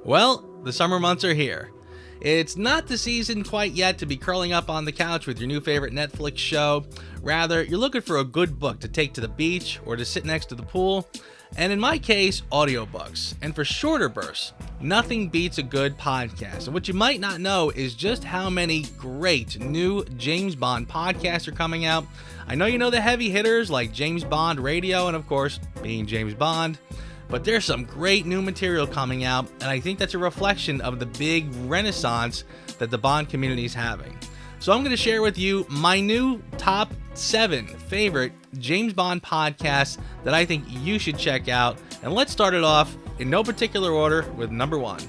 Well, the summer months are here. It's not the season quite yet to be curling up on the couch with your new favorite Netflix show. Rather, you're looking for a good book to take to the beach or to sit next to the pool. And in my case, audiobooks. And for shorter bursts, nothing beats a good podcast. And what you might not know is just how many great new James Bond podcasts are coming out. I know you know the heavy hitters like James Bond Radio and, of course, being James Bond. But there's some great new material coming out, and I think that's a reflection of the big renaissance that the Bond community is having. So I'm going to share with you my new top 7 favorite James Bond podcasts that I think you should check out. And let's start it off in no particular order with number 1.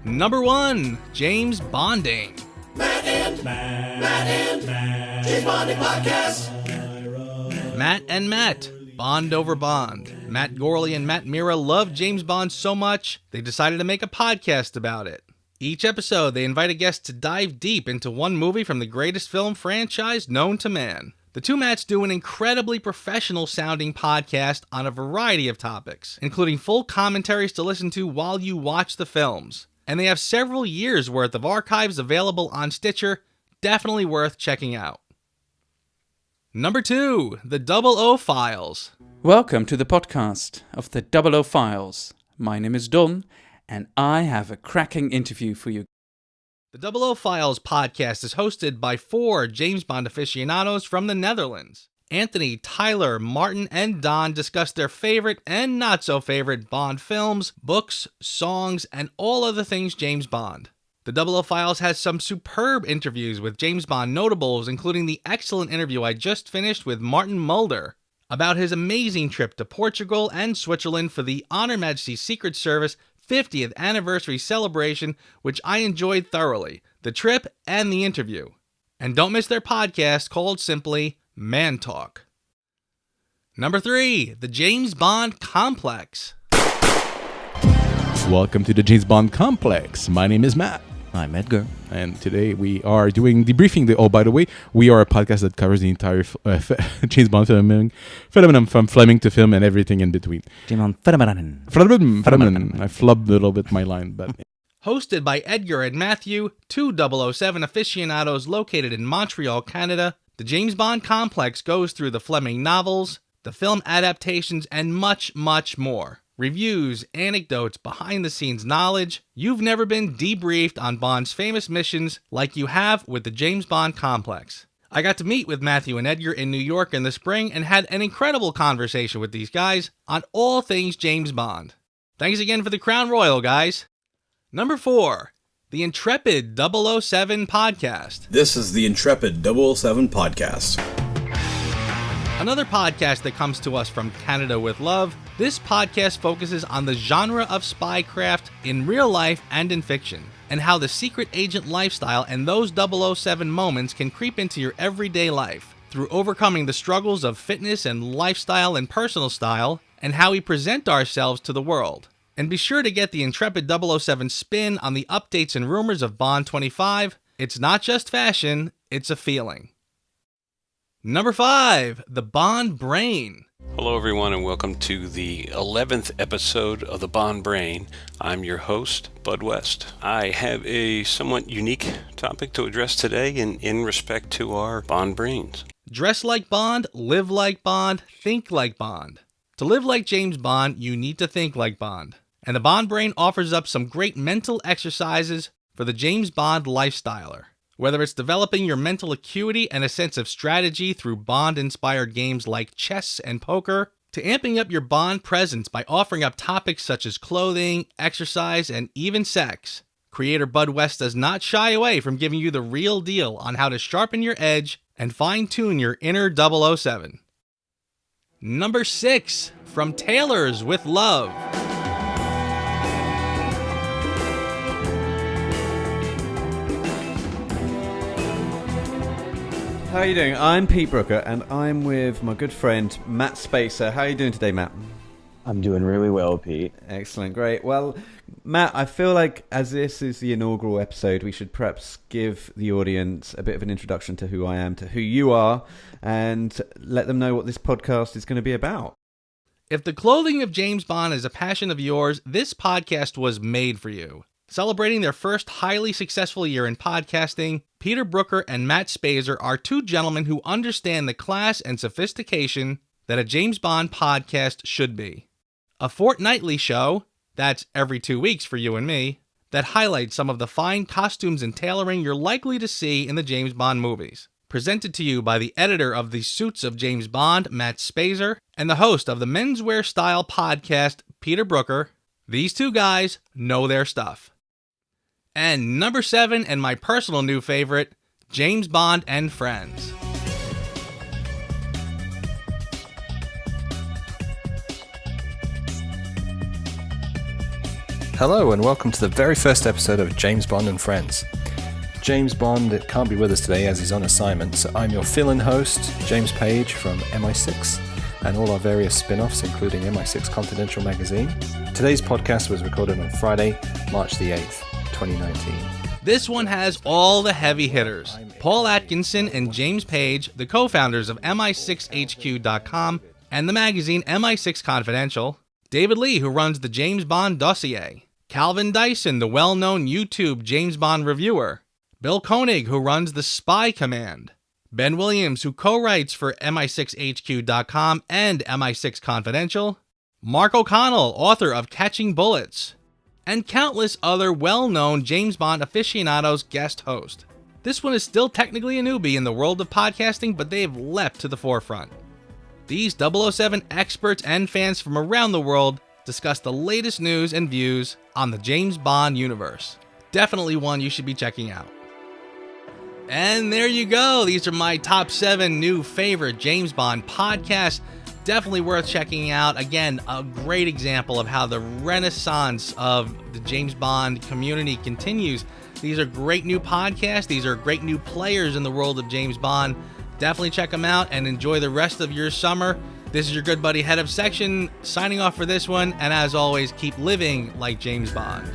Number 1, James Bonding. Matt and Matt. James Bonding Podcast. Matt and Matt. Bond over Bond. Matt Gorley and Matt Mira love James Bond so much, they decided to make a podcast about it. Each episode, they invite a guest to dive deep into one movie from the greatest film franchise known to man. The two Matts do an incredibly professional-sounding podcast on a variety of topics, including full commentaries to listen to while you watch the films. And they have several years' worth of archives available on Stitcher, definitely worth checking out. Number 2, the 00 Files. Welcome to the podcast of the 00 Files. My name is Don, and I have a cracking interview for you. The 00 Files podcast is hosted by 4 James Bond aficionados from the Netherlands. Anthony, Tyler, Martin, and Don discuss their favorite and not-so-favorite Bond films, books, songs, and all other things James Bond. The 00 Files has some superb interviews with James Bond notables, including the excellent interview I just finished with Martin Mulder about his amazing trip to Portugal and Switzerland for the On Her Majesty's Secret Service 50th anniversary celebration, which I enjoyed thoroughly, the trip and the interview. And don't miss their podcast called simply Man Talk. Number 3, the James Bond Complex. Welcome to the James Bond Complex. My name is Matt. I'm Edgar. And today we are doing debriefing. Oh, by the way, we are a podcast that covers the entire James Bond phenomenon from Fleming to film and everything in between. James Bond phenomenon. I flubbed a little bit my line, but... Hosted by Edgar and Matthew, 2 007 aficionados located in Montreal, Canada, the James Bond Complex goes through the Fleming novels, the film adaptations, and much, much more. Reviews, anecdotes, behind-the-scenes knowledge. You've never been debriefed on Bond's famous missions like you have with the James Bond Complex. I got to meet with Matthew and Edgar in New York in the spring and had an incredible conversation with these guys on all things James Bond. Thanks again for the Crown Royal, guys. Number 4, the Intrepid 007 Podcast. This is the Intrepid 007 Podcast. Another podcast that comes to us from Canada with love. This podcast focuses on the genre of spycraft in real life and in fiction, and how the secret agent lifestyle and those 007 moments can creep into your everyday life through overcoming the struggles of fitness and lifestyle and personal style, and how we present ourselves to the world. And be sure to get the Intrepid 007 spin on the updates and rumors of Bond 25. It's not just fashion, it's a feeling. Number 5, the Bond Brain. Hello everyone and welcome to the 11th episode of the Bond Brain. I'm your host, Bud West. I have a somewhat unique topic to address today in respect to our Bond Brains. Dress like Bond, live like Bond, think like Bond. To live like James Bond, you need to think like Bond. And the Bond Brain offers up some great mental exercises for the James Bond lifestyler. Whether it's developing your mental acuity and a sense of strategy through Bond-inspired games like chess and poker, to amping up your Bond presence by offering up topics such as clothing, exercise, and even sex, creator Bud West does not shy away from giving you the real deal on how to sharpen your edge and fine-tune your inner 007. Number 6, from Tailors with Love. How are you doing? I'm Pete Brooker, and I'm with my good friend Matt Spacer. How are you doing today, Matt? I'm doing really well, Pete. Excellent, great. Well, Matt, I feel like as this is the inaugural episode, we should perhaps give the audience a bit of an introduction to who I am, to who you are, and let them know what this podcast is going to be about. If the clothing of James Bond is a passion of yours, this podcast was made for you. Celebrating their first highly successful year in podcasting, Peter Brooker and Matt Spazer are two gentlemen who understand the class and sophistication that a James Bond podcast should be. A fortnightly show, that's every 2 weeks for you and me, that highlights some of the fine costumes and tailoring you're likely to see in the James Bond movies. Presented to you by the editor of the Suits of James Bond, Matt Spazer, and the host of the Menswear Style podcast, Peter Brooker. These two guys know their stuff. And number 7, and my personal new favorite, James Bond and Friends. Hello and welcome to the very first episode of James Bond and Friends. James Bond can't be with us today as he's on assignment, so I'm your fill-in host, James Page from MI6, and all our various spin-offs, including MI6 Confidential magazine. Today's podcast was recorded on Friday, March the 8th, 2019. This one has all the heavy hitters. Paul Atkinson and James Page, the co-founders of MI6HQ.com and the magazine MI6 Confidential. David Lee, who runs the James Bond Dossier. Calvin Dyson, the well-known YouTube James Bond reviewer. Bill Koenig, who runs the Spy Command. Ben Williams, who co-writes for MI6HQ.com and MI6 Confidential. Mark O'Connell, author of Catching Bullets. And countless other well-known James Bond aficionados guest host. This one is still technically a newbie in the world of podcasting, but they've leapt to the forefront. These 007 experts and fans from around the world discuss the latest news and views on the James Bond universe. Definitely one you should be checking out. And there you go. These are my top 7 new favorite James Bond podcasts. Definitely worth checking out. Again, a great example of how the renaissance of the James Bond community continues. These are great new podcasts. These are great new players in the world of James Bond. Definitely check them out and enjoy the rest of your summer. This is your good buddy Head of Section signing off for this one. And as always, keep living like James Bond.